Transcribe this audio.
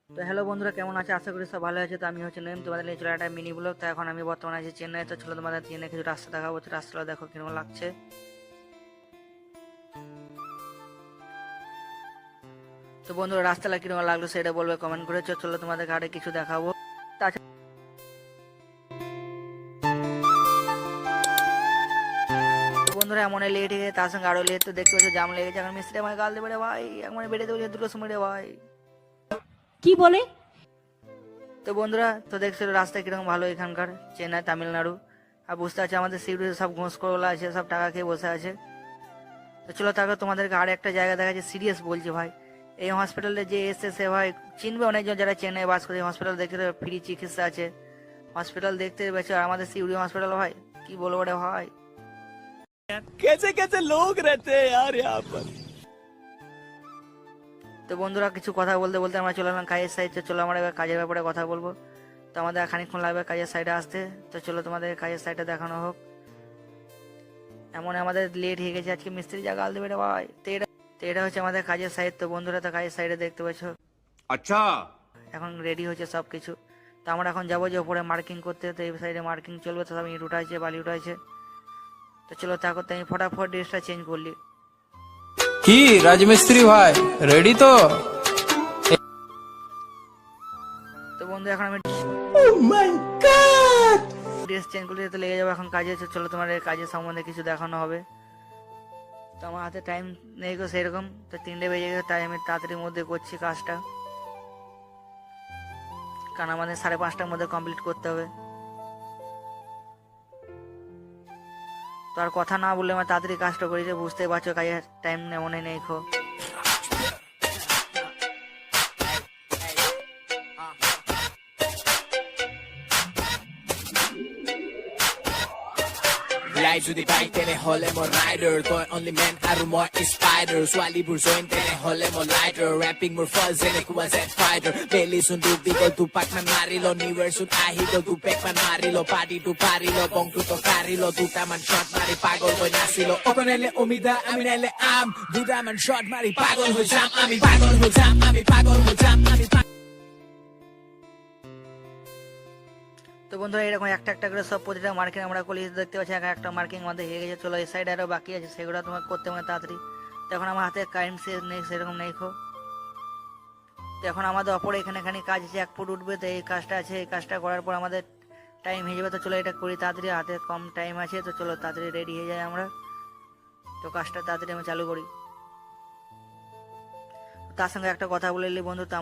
তো হ্যালো বন্ধুরা, কেমন আছে? আশা করি সব ভালো আছে। তো আমি হচ্ছে নয়ন, তোমাদের নিয়ে চলে একটা মিনি ব্লগ। তো এখন আমি বর্তমানে আছি চেন্নাই। তো চলো তোমাদের চেন্নাই কিছু রাস্তা দেখাবো। তো রাস্তাটা দেখো কিরকম লাগছে। তো বন্ধুরা, রাস্তাটা কিরকম লাগলো সেটা বলবে কমেন্ট করে। চলো তোমাদের আরে কিছু দেখাবো। তাছাড়া বন্ধুরা এমন লেট হয়ে তার সঙ্গে আরো লেট। তো দেখতে পাচ্ছ জাম লেগেছে। এখন মিস্ত্রি আমাকে গাল দেবে রে ভাই, এখন বেড়ে দেবো দুটোর সময় রে ভাই। কি বলে? তো বন্ধুরা, তো দেখছো রাস্তা কিরকম ভালো এখানকার চেন্নাই তামিলনাড়ু। আর বুঝতে পারছি আমাদের সিউড়ি সব ঘুষখোরগুলো আছে, সব টাকা খেয়ে বসে আছে। তো চলো তারপর তোমাদেরকে আর একটা জায়গা দেখাচ্ছে। সিরিয়াস বলছি ভাই, এই হসপিটালে যে এসে সে ভাই চিনবে অনেকজন যারা চেন্নাই বাস করে। হসপিটাল দেখতে ফ্রি চিকিৎসা আছে, হসপিটাল দেখতে পেয়েছো। আর আমাদের সিউড়ি হসপিটাল ভাই কি বলবো রে ভাই। कैसे कैसे लोग रहते हैं यार यहाँ पर। তো বন্ধুরা, কিছু কথা বলতে বলতে আমরা চলে এলাম কাজের সাইডে। চলো আমরা এবার কাজের ব্যাপারে কথা বলবো। তো আমাদের খানিকক্ষণ লাগবে কাজের সাইডে আসতে। তো চলো তোমাদের কাজের সাইডে দেখানো হোক। এমন আমাদের লেট হয়ে গেছে আজকে, মিস্ত্রি যা গাল দেবে রে ভাই। তো এটা হচ্ছে আমাদের কাজের সাইড। তো বন্ধুরা, তো কাজের সাইডে দেখতে পাচ্ছ अच्छा এখন রেডি হচ্ছে সব কিছু। তো আমরা এখন যাবো যে উপরে মার্কিং করতে। তো এই সাইডে মার্কিং চলবে। তো সব ইট উঠাইছে, বালি উঠাইছে। তো চলো তা করতে আমি ফটাফট ড্রেসটা চেঞ্জ করলি। কি রাজমিস্ত্রি ভাই রেডি তো? তো বন্ধু এখন আমি ড্রেস চেঞ্জ করতে তো লেগে যাবো এখন কাজে। তো চলো তোমার এই কাজের সম্বন্ধে কিছু দেখানো হবে। তো আমার হাতে টাইম নেই গো সেরকম। তো 3টে বেজে গেছে, তাই আমি তাড়াতাড়ির মধ্যে করছি কাজটা, কারণ আমাদের 5:30টার মধ্যে কমপ্লিট করতে হবে। তো আর কথা না বললে আমার তাড়াতাড়ি কাজটা করি, যে বুঝতেই পারছো কাজের টাইম মনে নেই খো। Live to the bike, tene hole mo rider. Toy only man, aru more is spider. Swali burzoin, tene hole mo lighter. Rapping more fuzz, and it was that fighter. Belly sun du bigo, tu pak man marilo. Newer sun ahigo, tu pek man marilo. Party to parilo, bong to karilo. Duta man shot, mari pagol hoy nasilo. Okonele umida, aminele am. Duta man shot, mari pagol hoy jam. Ami pagol hoy jam, ami pagol hoy jam, ami pagol. তো বন্ধুরা, এরকম একটা একটা করে সব প্রতিটা marking আমরা করি। দেখতে পাচ্ছি একটা মার্কিং আমাদের হয়ে গেছে। চলো এই সাইডে আরো বাকি আছে, সেগুলো তোমার করতে হবে তাড়াতাড়ি। তো এখন আমার হাতে কারেন্ট নেই সেরকম নেই খো। তো এখন আমাদের অপর এখানে কাজ আছে, 1 ফুট উঠবে। তো এই কাজটা আছে, এই কাজটা করার পর আমাদের টাইম হয়ে যাবে। তো চলো এটা করি তাড়াতাড়ি, হাতে কম টাইম আছে। তো চলো তাড়াতাড়ি রেডি হয়ে যায় আমরা। তো কাজটা তাড়াতাড়ি আমি চালু করি। তার সঙ্গে একটা কথা বলে নিই বন্ধু, তো